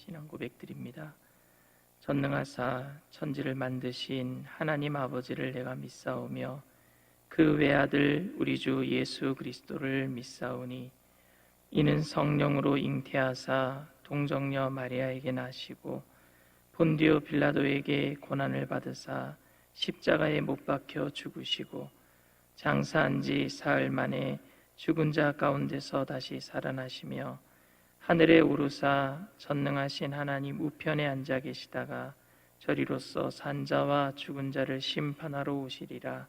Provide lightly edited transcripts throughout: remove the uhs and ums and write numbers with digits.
신앙 고백드립니다. 전능하사 천지를 만드신 하나님 아버지를 내가 믿사오며 그 외아들 우리 주 예수 그리스도를 믿사오니 이는 성령으로 잉태하사 동정녀 마리아에게 나시고 본디오 빌라도에게 고난을 받으사 십자가에 못 박혀 죽으시고 장사한 지 사흘 만에 죽은 자 가운데서 다시 살아나시며 하늘에 오르사 전능하신 하나님 우편에 앉아 계시다가 저리로서 산자와 죽은 자를 심판하러 오시리라.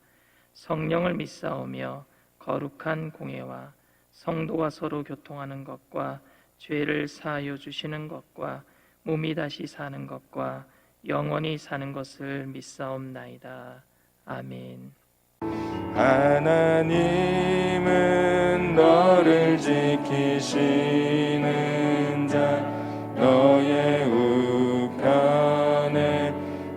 성령을 믿사오며 거룩한 공회와 성도가 서로 교통하는 것과 죄를 사하여 주시는 것과 몸이 다시 사는 것과 영원히 사는 것을 믿사옵나이다. 아멘. 하나님은 너를 지키시는 자 너의 우편에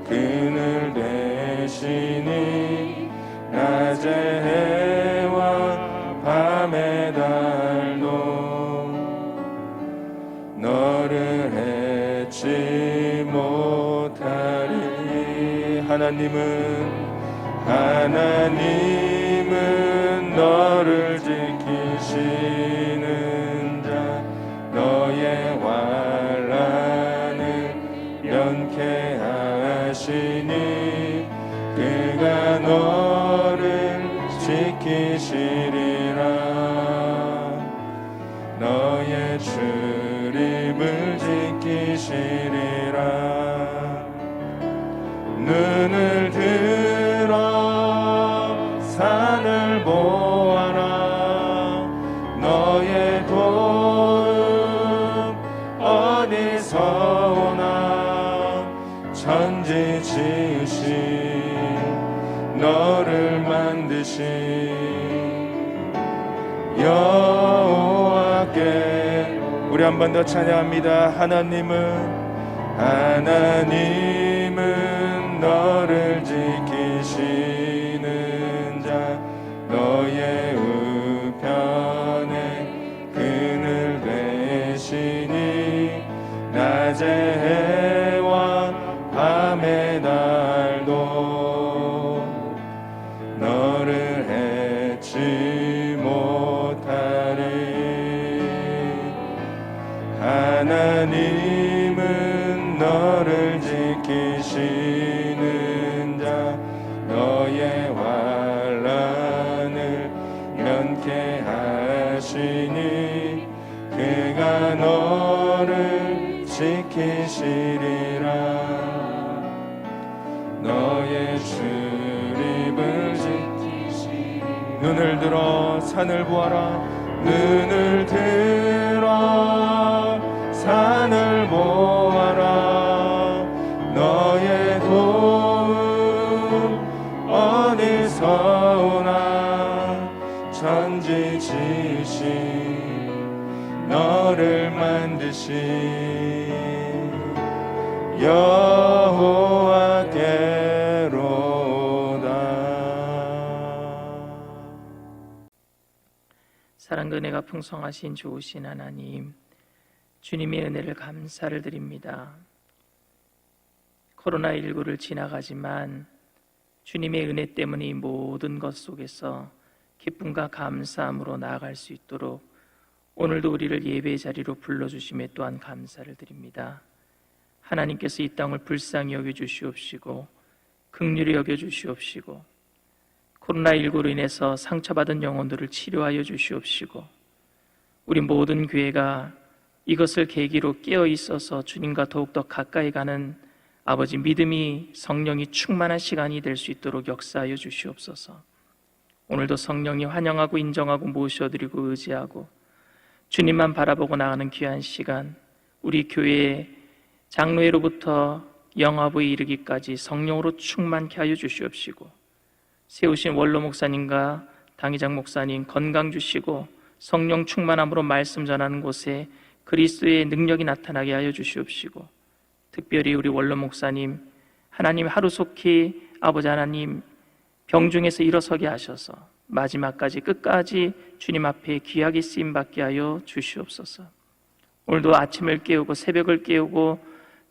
그늘 되시니 낮의 해와 밤의 달도 너를 해치 못하리. 하나님은 너를 지키시는 자 너의 환난을 면케하시니 그가 너를 지키시리라. 너의 출입을 지키시리라. 눈을 들어 산을 보아라. 너의 도움 어디서 오나. 천지 지으신 너를 만드신 여호와께 우리 한 번 더 찬양합니다. 하나님은 너를 지키시는 자 너의 우편에 그늘 되시니 낮의 해와 밤의 달도 너를 해치 못하리. 하나님은 너를 지키시는 자 너의 환난을 면케하시니 그가 너를 지키시리라. 너의 출입을 지키시니 눈을 들어 산을 보아라. 눈을 들어 산을 보아라. 너의 도움 어디서 오나. 천지 지으신 너를 만드신 여호와께로다. 사랑과 은혜가 풍성하신 좋으신 하나님, 주님의 은혜를 감사를 드립니다. 코로나19를 지나가지만 주님의 은혜 때문에 이 모든 것 속에서 기쁨과 감사함으로 나아갈 수 있도록 오늘도 우리를 예배 자리로 불러주심에 또한 감사를 드립니다. 하나님께서 이 땅을 불쌍히 여겨주시옵시고 긍휼히 여겨주시옵시고 코로나19로 인해서 상처받은 영혼들을 치료하여 주시옵시고 우리 모든 교회가 이것을 계기로 깨어 있어서 주님과 더욱더 가까이 가는 아버지 믿음이 성령이 충만한 시간이 될 수 있도록 역사하여 주시옵소서. 오늘도 성령이 환영하고 인정하고 모셔드리고 의지하고 주님만 바라보고 나가는 귀한 시간, 우리 교회의 장로회로부터 영화부에 이르기까지 성령으로 충만케 하여 주시옵시고 세우신 원로 목사님과 당회장 목사님 건강 주시고 성령 충만함으로 말씀 전하는 곳에 그리스도의 능력이 나타나게 하여 주시옵시고 특별히 우리 원로 목사님 하나님 하루속히 아버지 하나님 병중에서 일어서게 하셔서 마지막까지 끝까지 주님 앞에 귀하게 쓰임받게 하여 주시옵소서. 오늘도 아침을 깨우고 새벽을 깨우고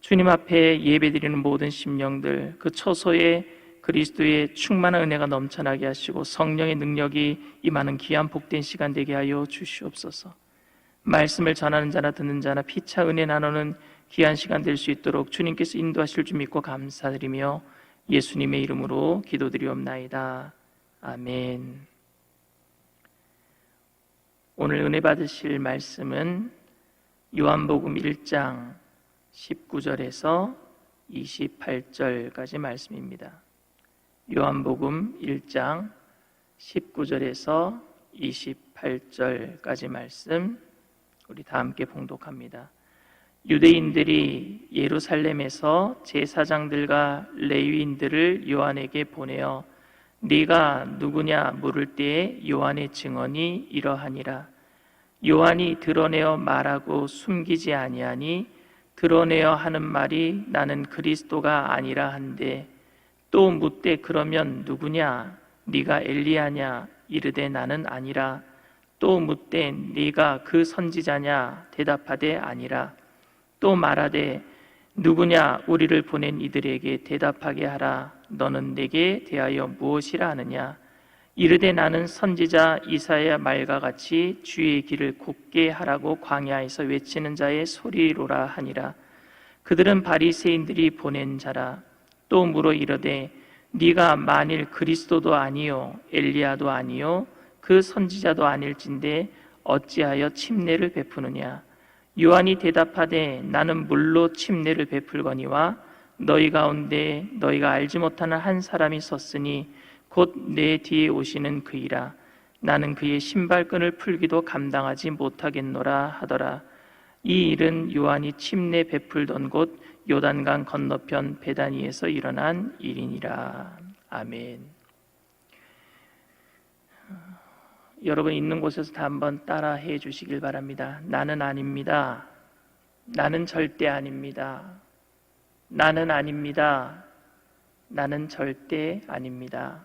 주님 앞에 예배드리는 모든 심령들, 그 처소에 그리스도의 충만한 은혜가 넘쳐나게 하시고 성령의 능력이 임하는 귀한 복된 시간 되게 하여 주시옵소서. 말씀을 전하는 자나 듣는 자나 피차 은혜 나누는 귀한 시간 될 수 있도록 주님께서 인도하실 줄 믿고 감사드리며 예수님의 이름으로 기도드리옵나이다. 아멘. 오늘 은혜 받으실 말씀은 요한복음 1장 19절에서 28절까지 말씀입니다. 요한복음 1장 19절에서 28절까지 말씀 우리 다 함께 봉독합니다. 유대인들이 예루살렘에서 제사장들과 레위인들을 요한에게 보내어 네가 누구냐 물을 때에 요한의 증언이 이러하니라. 요한이 드러내어 말하고 숨기지 아니하니 드러내어 하는 말이 나는 그리스도가 아니라 한데 또 묻되 그러면 누구냐 네가 엘리야냐 이르되 나는 아니라 또 묻되 네가 그 선지자냐 대답하되 아니라 또 말하되 누구냐 우리를 보낸 이들에게 대답하게 하라. 너는 내게 대하여 무엇이라 하느냐 이르되 나는 선지자 이사야 말과 같이 주의 길을 굽게 하라고 광야에서 외치는 자의 소리로라 하니라. 그들은 바리새인들이 보낸 자라. 또 물어 이르되 네가 만일 그리스도도 아니요 엘리야도 아니요 그 선지자도 아닐진데 어찌하여 침례를 베푸느냐. 요한이 대답하되 나는 물로 침례를 베풀거니와 너희 가운데 너희가 알지 못하는 한 사람이 섰으니 곧 내 뒤에 오시는 그이라. 나는 그의 신발끈을 풀기도 감당하지 못하겠노라 하더라. 이 일은 요한이 침례 베풀던 곳 요단강 건너편 베다니에서 일어난 일이니라. 아멘. 여러분 있는 곳에서 다 한번 따라해 주시길 바랍니다. 나는 아닙니다. 나는 절대 아닙니다. 나는 아닙니다. 나는 절대 아닙니다.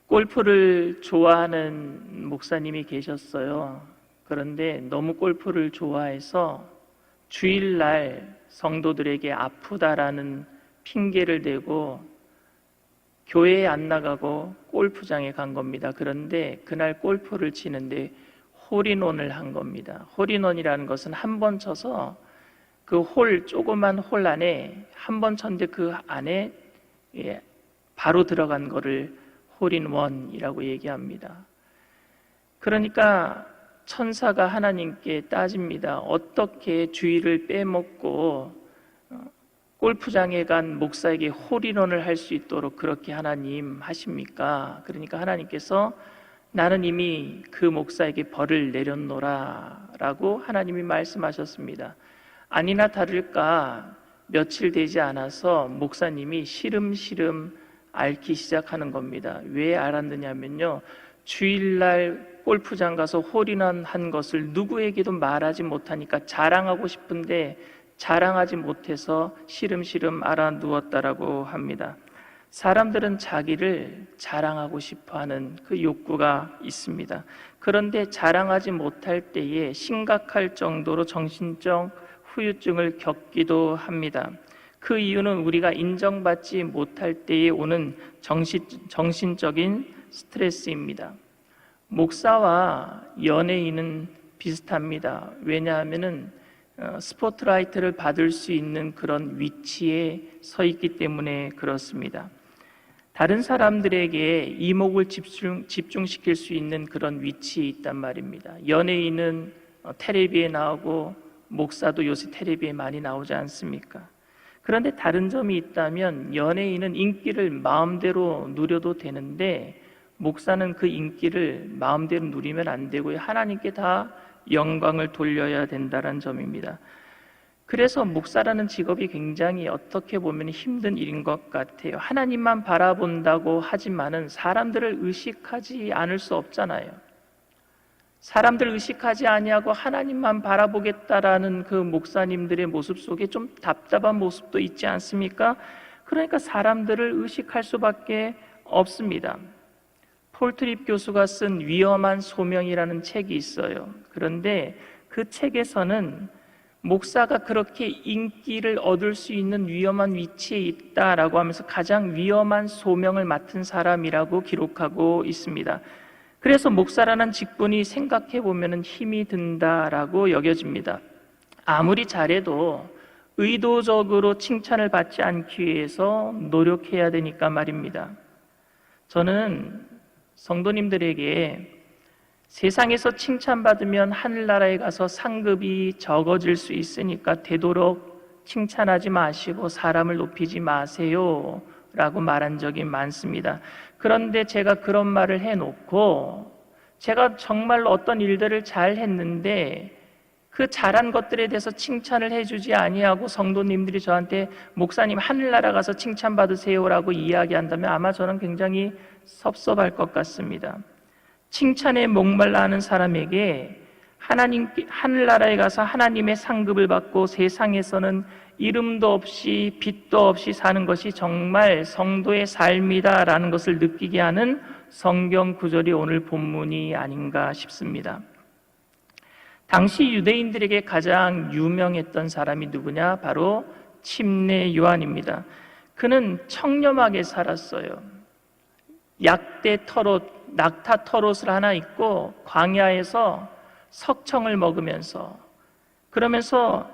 골프를 좋아하는 목사님이 계셨어요. 그런데 너무 골프를 좋아해서 주일날 성도들에게 아프다라는 핑계를 대고 교회에 안 나가고 골프장에 간 겁니다. 그런데 그날 골프를 치는데 홀인원을 한 겁니다. 홀인원이라는 것은 한 번 쳐서 그 조그만 홀 안에 한 번 쳤는데 그 안에 바로 들어간 거를 홀인원이라고 얘기합니다. 그러니까 천사가 하나님께 따집니다. 어떻게 주일을 빼먹고 골프장에 간 목사에게 홀인원을 할 수 있도록 그렇게 하나님 하십니까? 그러니까 하나님께서 나는 이미 그 목사에게 벌을 내렸노라 라고 하나님이 말씀하셨습니다. 아니나 다를까 며칠 되지 않아서 목사님이 시름시름 앓기 시작하는 겁니다. 왜 앓았느냐면요, 주일날 골프장 가서 홀인원 한 것을 누구에게도 말하지 못하니까 자랑하고 싶은데 자랑하지 못해서 시름시름 앓아 누웠다라고 합니다. 사람들은 자기를 자랑하고 싶어하는 그 욕구가 있습니다. 그런데 자랑하지 못할 때에 심각할 정도로 정신적 후유증을 겪기도 합니다. 그 이유는 우리가 인정받지 못할 때에 오는 정신적인 스트레스입니다. 목사와 연예인은 비슷합니다. 왜냐하면 스포트라이트를 받을 수 있는 그런 위치에 서 있기 때문에 그렇습니다. 다른 사람들에게 이목을 집중시킬 수 있는 그런 위치에 있단 말입니다. 연예인은 텔레비에 나오고 목사도 요새 텔레비에 많이 나오지 않습니까? 그런데 다른 점이 있다면 연예인은 인기를 마음대로 누려도 되는데 목사는 그 인기를 마음대로 누리면 안 되고요. 하나님께 다 영광을 돌려야 된다는 점입니다. 그래서 목사라는 직업이 굉장히 어떻게 보면 힘든 일인 것 같아요. 하나님만 바라본다고 하지만은 사람들을 의식하지 않을 수 없잖아요. 사람들 의식하지 아니하고 하나님만 바라보겠다라는 그 목사님들의 모습 속에 좀 답답한 모습도 있지 않습니까? 그러니까 사람들을 의식할 수밖에 없습니다. 폴 트립 교수가 쓴 위험한 소명이라는 책이 있어요. 그런데 그 책에서는 목사가 그렇게 인기를 얻을 수 있는 위험한 위치에 있다라고 하면서 가장 위험한 소명을 맡은 사람이라고 기록하고 있습니다. 그래서 목사라는 직분이 생각해 보면 힘이 든다라고 여겨집니다. 아무리 잘해도 의도적으로 칭찬을 받지 않기 위해서 노력해야 되니까 말입니다. 저는 성도님들에게 세상에서 칭찬받으면 하늘나라에 가서 상급이 적어질 수 있으니까 되도록 칭찬하지 마시고 사람을 높이지 마세요 라고 말한 적이 많습니다. 그런데 제가 그런 말을 해놓고 제가 정말로 어떤 일들을 잘 했는데 그 잘한 것들에 대해서 칭찬을 해주지 아니하고 성도님들이 저한테 목사님 하늘나라 가서 칭찬받으세요 라고 이야기한다면 아마 저는 굉장히 섭섭할 것 같습니다. 칭찬에 목말라 하는 사람에게 하늘나라에 가서 하나님의 상급을 받고 세상에서는 이름도 없이 빛도 없이 사는 것이 정말 성도의 삶이다라는 것을 느끼게 하는 성경 구절이 오늘 본문이 아닌가 싶습니다. 당시 유대인들에게 가장 유명했던 사람이 누구냐? 바로 침례 요한입니다. 그는 청렴하게 살았어요. 약대 털옷, 낙타 털옷을 하나 입고 광야에서 석청을 먹으면서 그러면서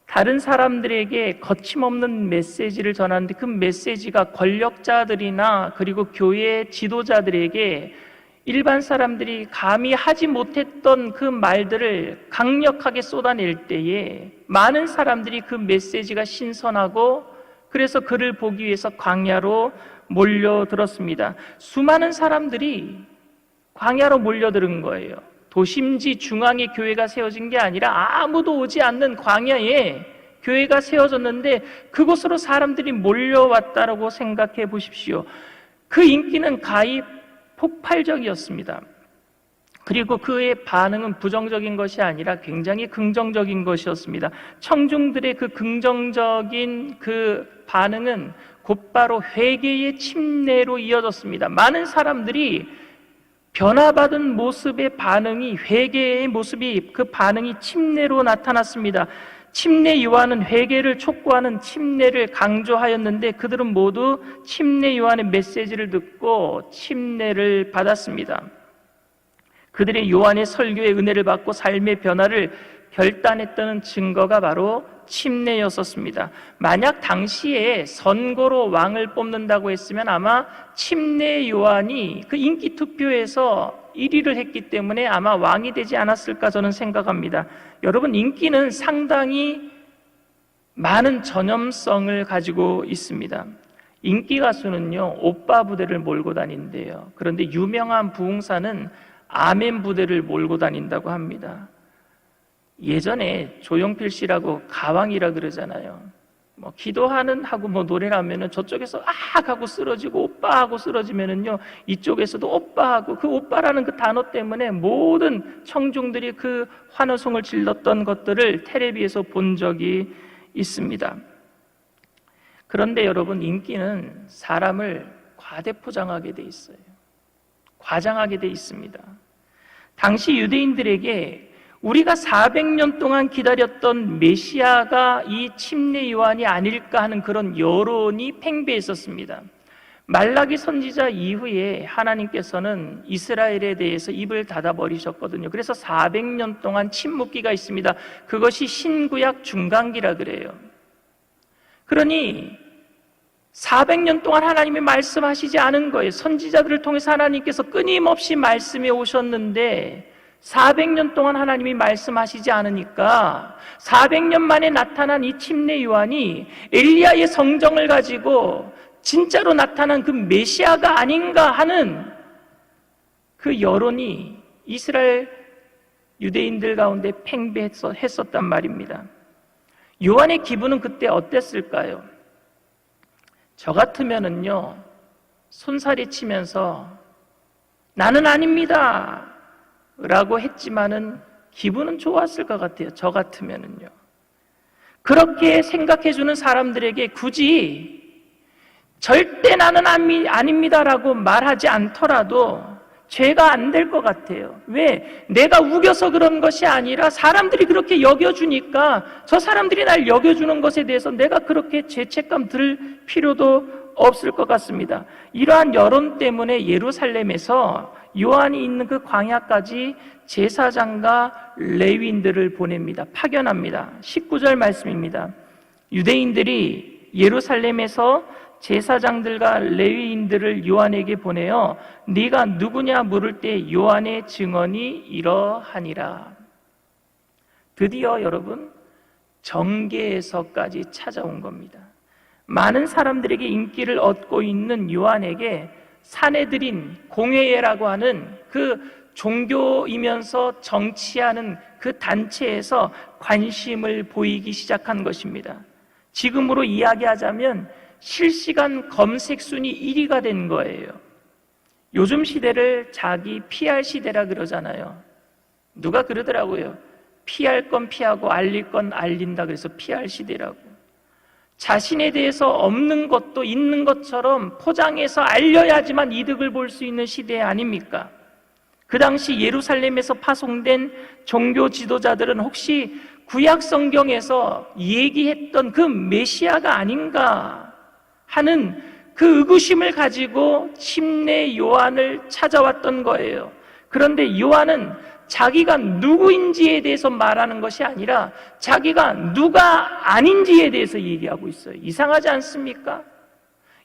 다른 사람들에게 거침없는 메시지를 전하는데 그 메시지가 권력자들이나 그리고 교회 지도자들에게 일반 사람들이 감히 하지 못했던 그 말들을 강력하게 쏟아낼 때에 많은 사람들이 그 메시지가 신선하고 그래서 그를 보기 위해서 광야로 몰려들었습니다. 수많은 사람들이 광야로 몰려드는 거예요. 도심지 중앙에 교회가 세워진 게 아니라 아무도 오지 않는 광야에 교회가 세워졌는데 그곳으로 사람들이 몰려왔다라고 생각해 보십시오. 그 인기는 가히 폭발적이었습니다. 그리고 그의 반응은 부정적인 것이 아니라 굉장히 긍정적인 것이었습니다. 청중들의 그 긍정적인 그 반응은 곧바로 회개의 침례로 이어졌습니다. 많은 사람들이 변화받은 모습의 반응이 회개의 모습이 그 반응이 침례로 나타났습니다. 침례 요한은 회개를 촉구하는 침례를 강조하였는데 그들은 모두 침례 요한의 메시지를 듣고 침례를 받았습니다. 그들의 요한의 설교의 은혜를 받고 삶의 변화를 결단했다는 증거가 바로 침례였었습니다. 만약 당시에 선거로 왕을 뽑는다고 했으면 아마 침례 요한이 그 인기 투표에서 1위를 했기 때문에 아마 왕이 되지 않았을까 저는 생각합니다. 여러분, 인기는 상당히 많은 전염성을 가지고 있습니다. 인기 가수는요, 오빠 부대를 몰고 다닌대요. 그런데 유명한 부흥사는 아멘 부대를 몰고 다닌다고 합니다. 예전에 조용필 씨라고 가왕이라 그러잖아요. 기도하는 하고 노래를 하면은 저쪽에서 하고 쓰러지고 오빠 하고 쓰러지면은요 이쪽에서도 오빠 하고 그 오빠라는 그 단어 때문에 모든 청중들이 그 환호성을 질렀던 것들을 텔레비에서 본 적이 있습니다. 그런데 여러분, 인기는 사람을 과대포장하게 돼 있어요. 과장하게 돼 있습니다. 당시 유대인들에게 우리가 400년 동안 기다렸던 메시아가 이 침례 요한이 아닐까 하는 그런 여론이 팽배했었습니다. 말라기 선지자 이후에 하나님께서는 이스라엘에 대해서 입을 닫아버리셨거든요. 그래서 400년 동안 침묵기가 있습니다. 그것이 신구약 중간기라 그래요. 그러니 400년 동안 하나님이 말씀하시지 않은 거예요. 선지자들을 통해서 하나님께서 끊임없이 말씀해 오셨는데 400년 동안 하나님이 말씀하시지 않으니까 400년 만에 나타난 이 침례 요한이 엘리야의 성정을 가지고 진짜로 나타난 그 메시아가 아닌가 하는 그 여론이 이스라엘 유대인들 가운데 팽배했었단 말입니다. 요한의 기분은 그때 어땠을까요? 저 같으면은요, 손살이 치면서 나는 아닙니다 라고 했지만은 기분은 좋았을 것 같아요. 저 같으면은요. 그렇게 생각해주는 사람들에게 굳이 절대 나는 아닙니다라고 말하지 않더라도 죄가 안 될 것 같아요. 왜? 내가 우겨서 그런 것이 아니라 사람들이 그렇게 여겨주니까 저 사람들이 날 여겨주는 것에 대해서 내가 그렇게 죄책감 들 필요도 없을 것 같습니다. 이러한 여론 때문에 예루살렘에서 요한이 있는 그 광야까지 제사장과 레위인들을 보냅니다. 파견합니다. 19절 말씀입니다. 유대인들이 예루살렘에서 제사장들과 레위인들을 요한에게 보내어 네가 누구냐 물을 때 요한의 증언이 이러하니라. 드디어 여러분 정계에서까지 찾아온 겁니다. 많은 사람들에게 인기를 얻고 있는 요한에게 사내들인 공회회라고 하는 그 종교이면서 정치하는 그 단체에서 관심을 보이기 시작한 것입니다. 지금으로 이야기하자면 실시간 검색 순위 1위가 된 거예요. 요즘 시대를 자기 PR 시대라 그러잖아요. 누가 그러더라고요. 피할 건 피하고 알릴 건 알린다 그래서 PR 시대라고. 자신에 대해서 없는 것도 있는 것처럼 포장해서 알려야지만 이득을 볼 수 있는 시대 아닙니까? 그 당시 예루살렘에서 파송된 종교 지도자들은 혹시 구약 성경에서 얘기했던 그 메시아가 아닌가 하는 그 의구심을 가지고 침례 요한을 찾아왔던 거예요. 그런데 요한은 자기가 누구인지에 대해서 말하는 것이 아니라 자기가 누가 아닌지에 대해서 얘기하고 있어요. 이상하지 않습니까?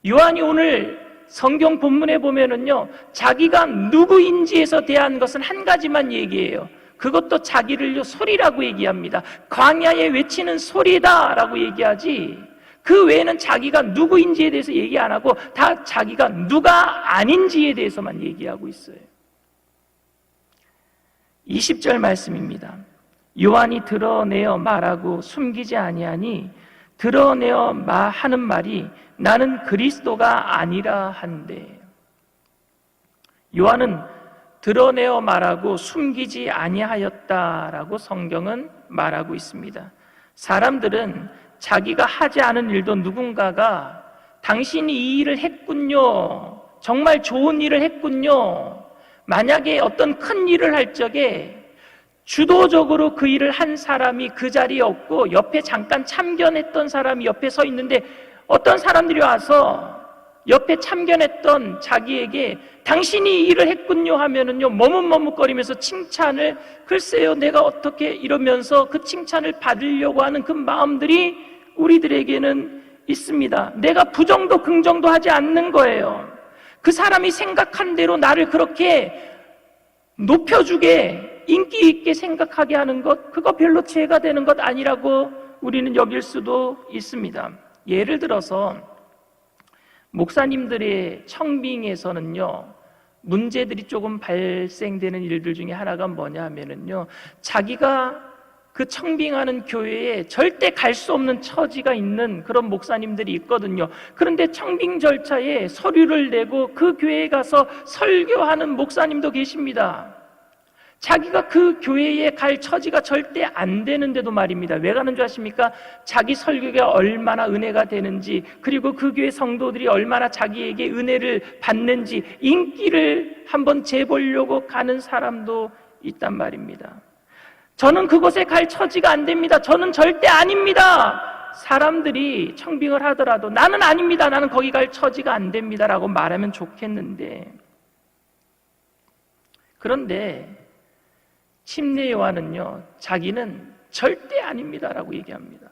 요한이 오늘 성경 본문에 보면은요, 자기가 누구인지에서 대한 것은 한 가지만 얘기해요. 그것도 자기를 소리라고 얘기합니다. 광야에 외치는 소리다라고 얘기하지, 그 외에는 자기가 누구인지에 대해서 얘기 안 하고 다 자기가 누가 아닌지에 대해서만 얘기하고 있어요. 20절 말씀입니다. 요한이 드러내어 말하고 숨기지 아니하니 드러내어 하는 말이 나는 그리스도가 아니라 한데. 요한은 드러내어 말하고 숨기지 아니하였다라고 성경은 말하고 있습니다. 사람들은 자기가 하지 않은 일도 누군가가 당신이 이 일을 했군요, 정말 좋은 일을 했군요, 만약에 어떤 큰 일을 할 적에 주도적으로 그 일을 한 사람이 그 자리에 없고 옆에 잠깐 참견했던 사람이 옆에 서 있는데 어떤 사람들이 와서 옆에 참견했던 자기에게 당신이 이 일을 했군요 하면은요, 머뭇머뭇거리면서 칭찬을, 글쎄요 내가 어떻게, 이러면서 그 칭찬을 받으려고 하는 그 마음들이 우리들에게는 있습니다. 내가 부정도 긍정도 하지 않는 거예요. 그 사람이 생각한 대로 나를 그렇게 높여주게 인기 있게 생각하게 하는 것, 그거 별로 죄가 되는 것 아니라고 우리는 여길 수도 있습니다. 예를 들어서 목사님들의 청빙에서는요, 문제들이 조금 발생되는 일들 중에 하나가 뭐냐 하면은요, 자기가 그 청빙하는 교회에 절대 갈 수 없는 처지가 있는 그런 목사님들이 있거든요. 그런데 청빙 절차에 서류를 내고 그 교회에 가서 설교하는 목사님도 계십니다. 자기가 그 교회에 갈 처지가 절대 안 되는데도 말입니다. 왜 가는 줄 아십니까? 자기 설교가 얼마나 은혜가 되는지, 그리고 그 교회 성도들이 얼마나 자기에게 은혜를 받는지 인기를 한번 재보려고 가는 사람도 있단 말입니다. 저는 그곳에 갈 처지가 안 됩니다. 저는 절대 아닙니다. 사람들이 청빙을 하더라도 나는 아닙니다. 나는 거기 갈 처지가 안 됩니다. 라고 말하면 좋겠는데, 그런데 침례 요한은요, 자기는 절대 아닙니다라고 얘기합니다.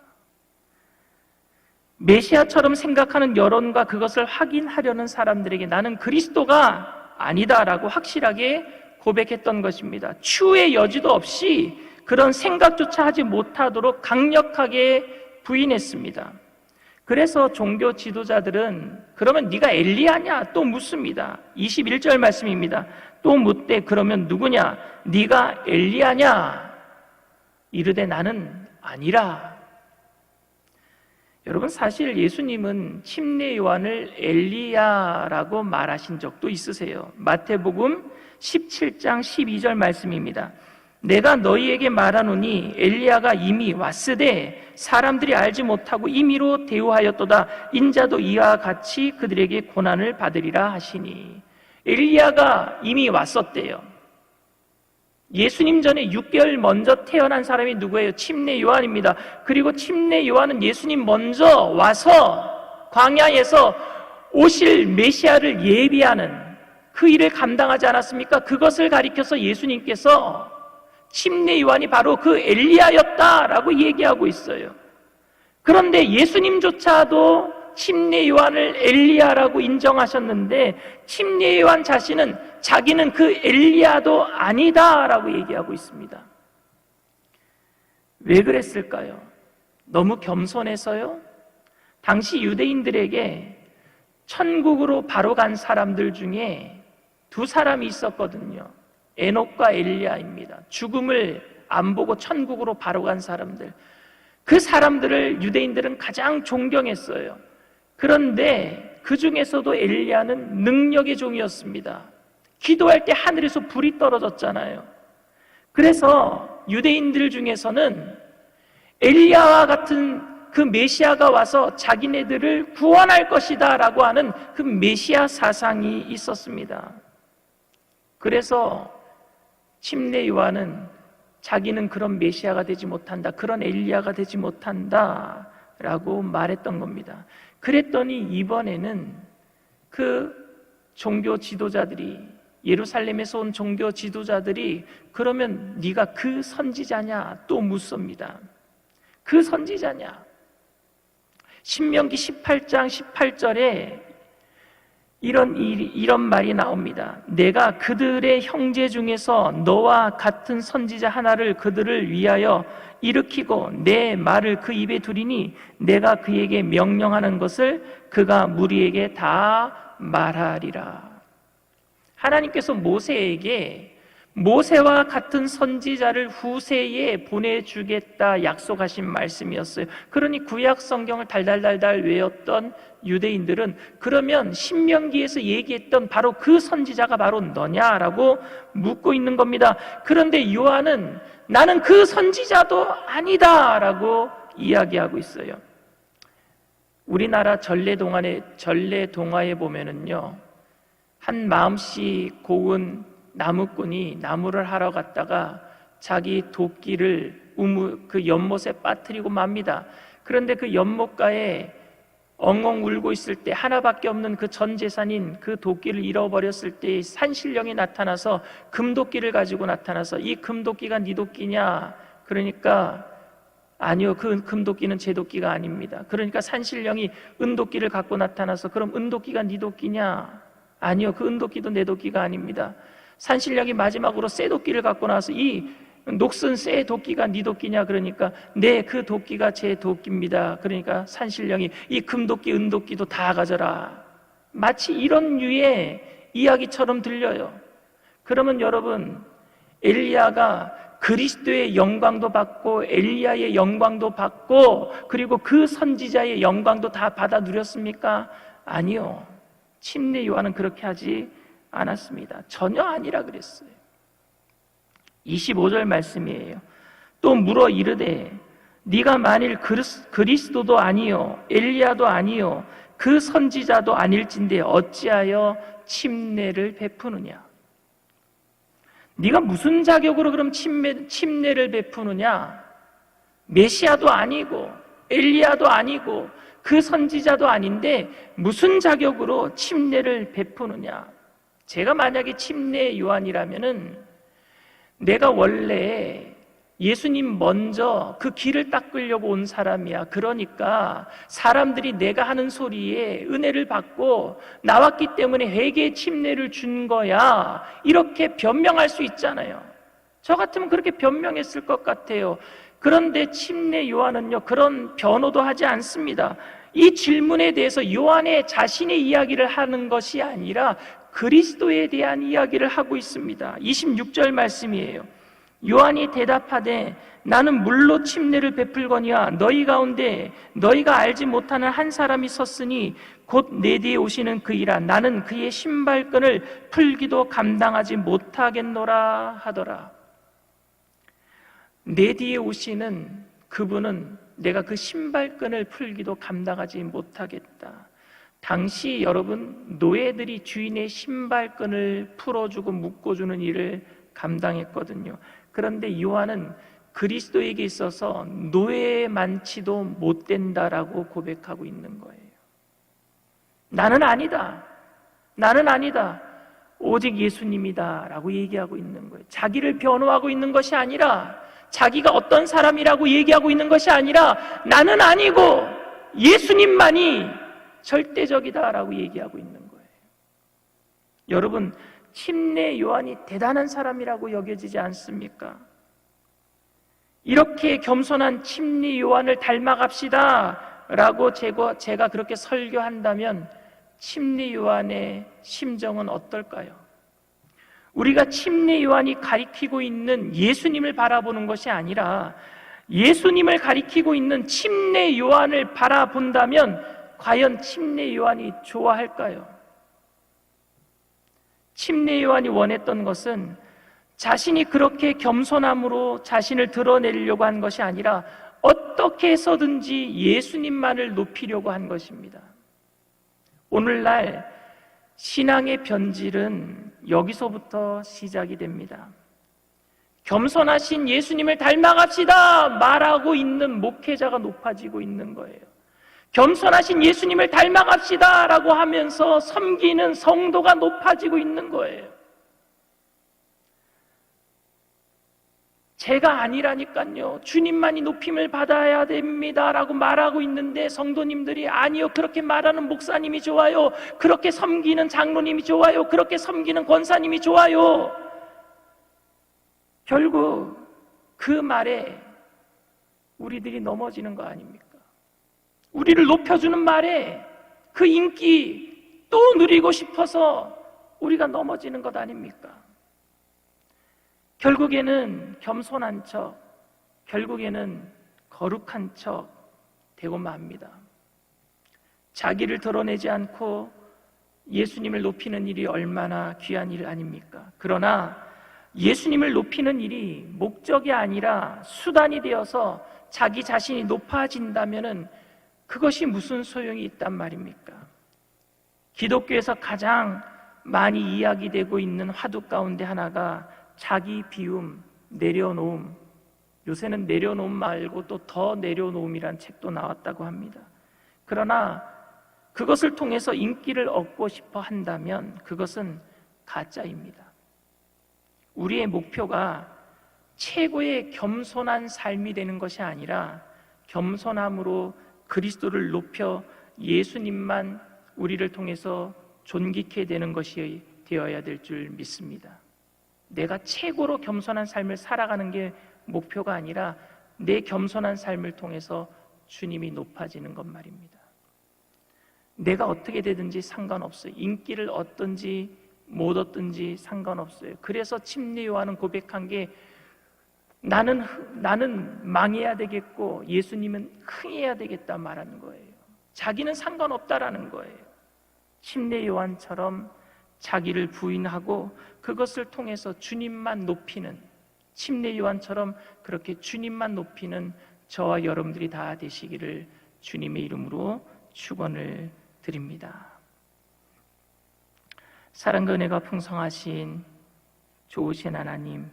메시아처럼 생각하는 여론과 그것을 확인하려는 사람들에게 나는 그리스도가 아니다라고 확실하게 고백했던 것입니다. 추후의 여지도 없이 그런 생각조차 하지 못하도록 강력하게 부인했습니다. 그래서 종교 지도자들은 그러면 네가 엘리야냐? 또 묻습니다. 21절 말씀입니다. 또 묻되 그러면 누구냐? 네가 엘리야냐? 이르되 나는 아니라. 여러분, 사실 예수님은 침례 요한을 엘리야라고 말하신 적도 있으세요. 마태복음 17장 12절 말씀입니다. 내가 너희에게 말하노니 엘리야가 이미 왔으되 사람들이 알지 못하고 임의로 대우하였도다. 인자도 이와 같이 그들에게 고난을 받으리라 하시니. 엘리야가 이미 왔었대요. 예수님 전에 6개월 먼저 태어난 사람이 누구예요? 침례 요한입니다. 그리고 침례 요한은 예수님 먼저 와서 광야에서 오실 메시아를 예비하는 그 일을 감당하지 않았습니까? 그것을 가리켜서 예수님께서 침례 요한이 바로 그 엘리야였다라고 얘기하고 있어요. 그런데 예수님조차도 침례 요한을 엘리야라고 인정하셨는데 침례 요한 자신은 자기는 그 엘리야도 아니다라고 얘기하고 있습니다. 왜 그랬을까요? 너무 겸손해서요? 당시 유대인들에게 천국으로 바로 간 사람들 중에 두 사람이 있었거든요. 에녹과 엘리야입니다. 죽음을 안 보고 천국으로 바로 간 사람들. 그 사람들을 유대인들은 가장 존경했어요. 그런데 그 중에서도 엘리야는 능력의 종이었습니다. 기도할 때 하늘에서 불이 떨어졌잖아요. 그래서 유대인들 중에서는 엘리야와 같은 그 메시아가 와서 자기네들을 구원할 것이다 라고 하는 그 메시아 사상이 있었습니다. 그래서 침례 요한은 자기는 그런 메시아가 되지 못한다, 그런 엘리야가 되지 못한다 라고 말했던 겁니다. 그랬더니 이번에는 그 종교 지도자들이, 예루살렘에서 온 종교 지도자들이 그러면 네가 그 선지자냐 또 묻습니다. 그 선지자냐? 신명기 18장 18절에 이런 말이 나옵니다. 내가 그들의 형제 중에서 너와 같은 선지자 하나를 그들을 위하여 일으키고 내 말을 그 입에 두리니 내가 그에게 명령하는 것을 그가 무리에게 다 말하리라. 하나님께서 모세에게 모세와 같은 선지자를 후세에 보내주겠다 약속하신 말씀이었어요. 그러니 구약 성경을 달달달달 외웠던 유대인들은 그러면 신명기에서 얘기했던 바로 그 선지자가 바로 너냐라고 묻고 있는 겁니다. 그런데 요한은 나는 그 선지자도 아니다라고 이야기하고 있어요. 우리나라 전래동화에 보면은요, 한 마음씨 고운 나무꾼이 나무를 하러 갔다가 자기 도끼를 그 연못에 빠뜨리고 맙니다. 그런데 그 연못가에 엉엉 울고 있을 때 하나밖에 없는 그 전 재산인 그 도끼를 잃어버렸을 때 산신령이 나타나서 금도끼를 가지고 나타나서 이 금도끼가 네 도끼냐? 그러니까 아니요, 그 금도끼는 제 도끼가 아닙니다. 그러니까 산신령이 은도끼를 갖고 나타나서 그럼 은도끼가 네 도끼냐? 아니요, 그 은도끼도 내 도끼가 아닙니다. 산신령이 마지막으로 쇠 도끼를 갖고 나와서 이 녹슨 쇠 도끼가 네 도끼냐? 그러니까 네, 그 도끼가 제 도끼입니다. 그러니까 산신령이 이 금도끼 은도끼도 다 가져라. 마치 이런 류의 이야기처럼 들려요. 그러면 여러분, 엘리야가 그리스도의 영광도 받고 엘리야의 영광도 받고 그리고 그 선지자의 영광도 다 받아 누렸습니까? 아니요. 침례 요한은 그렇게 하지 않았습니다. 전혀 아니라 그랬어요. 25절 말씀이에요. 또 물어 이르되 네가 만일 그리스도도 아니요 엘리야도 아니요 그 선지자도 아닐진데 어찌하여 침례를 베푸느냐? 네가 무슨 자격으로 그럼 침례를 베푸느냐? 메시아도 아니고 엘리야도 아니고 그 선지자도 아닌데 무슨 자격으로 침례를 베푸느냐? 제가 만약에 침례 요한이라면은 내가 원래 예수님 먼저 그 길을 닦으려고 온 사람이야. 그러니까 사람들이 내가 하는 소리에 은혜를 받고 나왔기 때문에 회개의 침례를 준 거야. 이렇게 변명할 수 있잖아요. 저 같으면 그렇게 변명했을 것 같아요. 그런데 침례 요한은요, 그런 변호도 하지 않습니다. 이 질문에 대해서 요한의 자신의 이야기를 하는 것이 아니라 그리스도에 대한 이야기를 하고 있습니다. 26절 말씀이에요. 요한이 대답하되 나는 물로 침례를 베풀거니와 너희 가운데 너희가 알지 못하는 한 사람이 섰으니 곧 내 뒤에 오시는 그이라. 나는 그의 신발끈을 풀기도 감당하지 못하겠노라 하더라. 내 뒤에 오시는 그분은 내가 그 신발끈을 풀기도 감당하지 못하겠다. 당시 여러분 노예들이 주인의 신발끈을 풀어주고 묶어주는 일을 감당했거든요. 그런데 요한은 그리스도에게 있어서 노예 많지도 못 된다라고 고백하고 있는 거예요. 나는 아니다. 나는 아니다. 오직 예수님이다 라고 얘기하고 있는 거예요. 자기를 변호하고 있는 것이 아니라, 자기가 어떤 사람이라고 얘기하고 있는 것이 아니라, 나는 아니고 예수님만이 절대적이다 라고 얘기하고 있는 거예요. 여러분, 침례 요한이 대단한 사람이라고 여겨지지 않습니까? 이렇게 겸손한 침례 요한을 닮아갑시다 라고 제가 그렇게 설교한다면 침례 요한의 심정은 어떨까요? 우리가 침례 요한이 가리키고 있는 예수님을 바라보는 것이 아니라 예수님을 가리키고 있는 침례 요한을 바라본다면 과연 침례 요한이 좋아할까요? 침례 요한이 원했던 것은 자신이 그렇게 겸손함으로 자신을 드러내려고 한 것이 아니라 어떻게 해서든지 예수님만을 높이려고 한 것입니다. 오늘날 신앙의 변질은 여기서부터 시작이 됩니다. 겸손하신 예수님을 닮아갑시다 말하고 있는 목회자가 높아지고 있는 거예요. 겸손하신 예수님을 닮아갑시다 라고 하면서 섬기는 성도가 높아지고 있는 거예요. 제가 아니라니까요. 주님만이 높임을 받아야 됩니다 라고 말하고 있는데 성도님들이 아니요, 그렇게 말하는 목사님이 좋아요, 그렇게 섬기는 장로님이 좋아요, 그렇게 섬기는 권사님이 좋아요. 결국 그 말에 우리들이 넘어지는 거 아닙니까? 우리를 높여주는 말에 그 인기 또 누리고 싶어서 우리가 넘어지는 것 아닙니까? 결국에는 겸손한 척, 결국에는 거룩한 척 되고 맙니다. 자기를 드러내지 않고 예수님을 높이는 일이 얼마나 귀한 일 아닙니까? 그러나 예수님을 높이는 일이 목적이 아니라 수단이 되어서 자기 자신이 높아진다면은 그것이 무슨 소용이 있단 말입니까? 기독교에서 가장 많이 이야기되고 있는 화두 가운데 하나가 자기 비움, 내려놓음. 요새는 내려놓음 말고 또 더 내려놓음이란 책도 나왔다고 합니다. 그러나 그것을 통해서 인기를 얻고 싶어 한다면 그것은 가짜입니다. 우리의 목표가 최고의 겸손한 삶이 되는 것이 아니라 겸손함으로 그리스도를 높여 예수님만 우리를 통해서 존귀케 되는 것이 되어야 될 줄 믿습니다. 내가 최고로 겸손한 삶을 살아가는 게 목표가 아니라 내 겸손한 삶을 통해서 주님이 높아지는 것 말입니다. 내가 어떻게 되든지 상관없어요. 인기를 얻든지 못 얻든지 상관없어요. 그래서 침례 요한은 고백한 게 나는 망해야 되겠고 예수님은 흥해야 되겠다 말하는 거예요. 자기는 상관없다라는 거예요. 침례 요한처럼 자기를 부인하고 그것을 통해서 주님만 높이는, 침례 요한처럼 그렇게 주님만 높이는 저와 여러분들이 다 되시기를 주님의 이름으로 축원을 드립니다. 사랑과 은혜가 풍성하신 좋으신 하나님,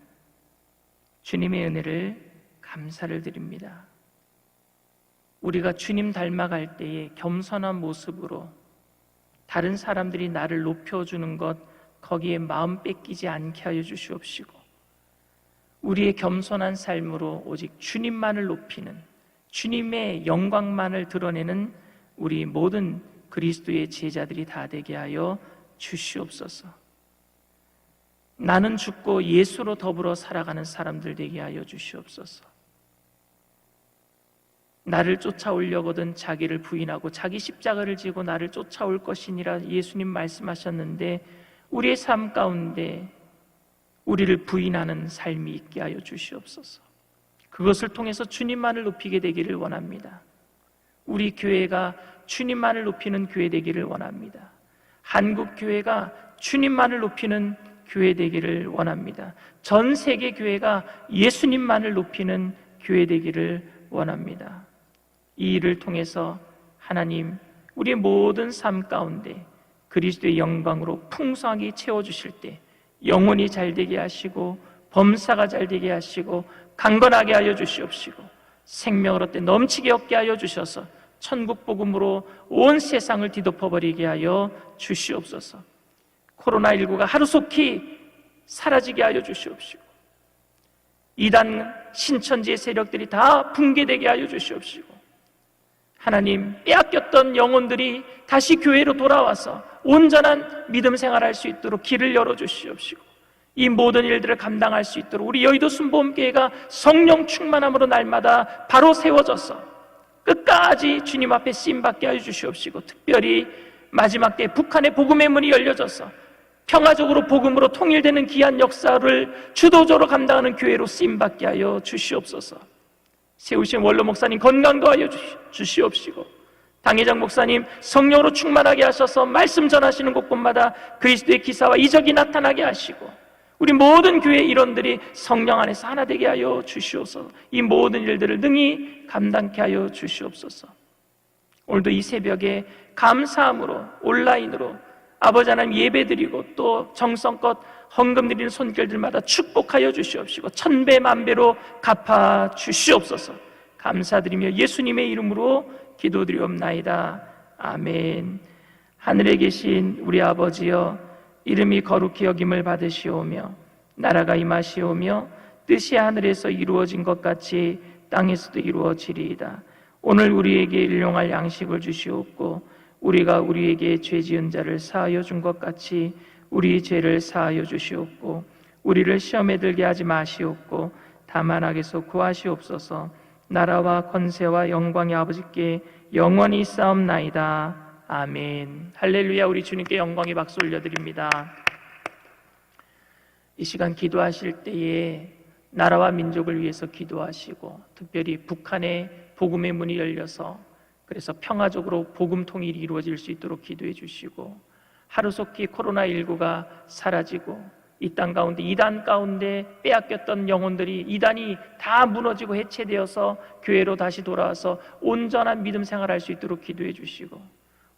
주님의 은혜를 감사를 드립니다. 우리가 주님 닮아갈 때에 겸손한 모습으로 다른 사람들이 나를 높여주는 것, 거기에 마음 뺏기지 않게 하여 주시옵시고 우리의 겸손한 삶으로 오직 주님만을 높이는, 주님의 영광만을 드러내는 우리 모든 그리스도의 제자들이 다 되게 하여 주시옵소서. 나는 죽고 예수로 더불어 살아가는 사람들 되게 하여 주시옵소서. 나를 쫓아오려거든 자기를 부인하고 자기 십자가를 지고 나를 쫓아올 것이니라 예수님 말씀하셨는데 우리의 삶 가운데 우리를 부인하는 삶이 있게 하여 주시옵소서. 그것을 통해서 주님만을 높이게 되기를 원합니다. 우리 교회가 주님만을 높이는 교회 되기를 원합니다. 한국 교회가 주님만을 높이는 교회 되기를 원합니다. 전 세계 교회가 예수님만을 높이는 교회 되기를 원합니다. 이 일을 통해서 하나님, 우리의 모든 삶 가운데 그리스도의 영광으로 풍성하게 채워주실 때 영혼이 잘되게 하시고 범사가 잘되게 하시고 강건하게 하여 주시옵시고 생명을 얻되 넘치게 얻게 하여 주셔서 천국 복음으로 온 세상을 뒤덮어버리게 하여 주시옵소서. 코로나19가 하루속히 사라지게 하여 주시옵시고 이단 신천지의 세력들이 다 붕괴되게 하여 주시옵시고 하나님, 빼앗겼던 영혼들이 다시 교회로 돌아와서 온전한 믿음 생활할 수 있도록 길을 열어주시옵시고 이 모든 일들을 감당할 수 있도록 우리 여의도 순복음교회가 성령 충만함으로 날마다 바로 세워져서 끝까지 주님 앞에 쓰임받게 하여 주시옵시고 특별히 마지막 때 북한의 복음의 문이 열려져서 평화적으로 복음으로 통일되는 귀한 역사를 주도적으로 감당하는 교회로 쓰임받게 하여 주시옵소서. 세우신 원로 목사님 건강 더하여 주시옵시고 당회장 목사님 성령으로 충만하게 하셔서 말씀 전하시는 곳곳마다 그리스도의 기사와 이적이 나타나게 하시고 우리 모든 교회 일원들이 성령 안에서 하나 되게 하여 주시옵소서. 이 모든 일들을 능히 감당케 하여 주시옵소서. 오늘도 이 새벽에 감사함으로 온라인으로 아버지 하나님 예배드리고 또 정성껏 헌금 드리는 손길들마다 축복하여 주시옵시고 천배 만배로 갚아 주시옵소서. 감사드리며 예수님의 이름으로 기도드리옵나이다. 아멘. 하늘에 계신 우리 아버지여, 이름이 거룩히 여김을 받으시오며 나라가 임하시오며 뜻이 하늘에서 이루어진 것 같이 땅에서도 이루어지리이다. 오늘 우리에게 일용할 양식을 주시옵고 우리가 우리에게 죄 지은 자를 사하여 준 것 같이 우리 죄를 사하여 주시옵고 우리를 시험에 들게 하지 마시옵고 다만 악에서 구하시옵소서. 나라와 권세와 영광이 아버지께 영원히 싸움나이다. 아멘. 할렐루야. 우리 주님께 영광의 박수 올려드립니다. 이 시간 기도하실 때에 나라와 민족을 위해서 기도하시고 특별히 북한의 복음의 문이 열려서 그래서 평화적으로 복음 통일이 이루어질 수 있도록 기도해 주시고 하루속히 코로나19가 사라지고 이 땅 가운데 이단 가운데 빼앗겼던 영혼들이 이단이 다 무너지고 해체되어서 교회로 다시 돌아와서 온전한 믿음 생활할 수 있도록 기도해 주시고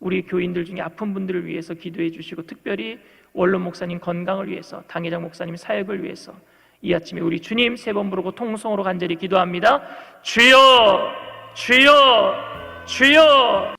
우리 교인들 중에 아픈 분들을 위해서 기도해 주시고 특별히 원로 목사님 건강을 위해서 당회장 목사님 사역을 위해서 이 아침에 우리 주님 세 번 부르고 통성으로 간절히 기도합니다. 주여 주여 주여.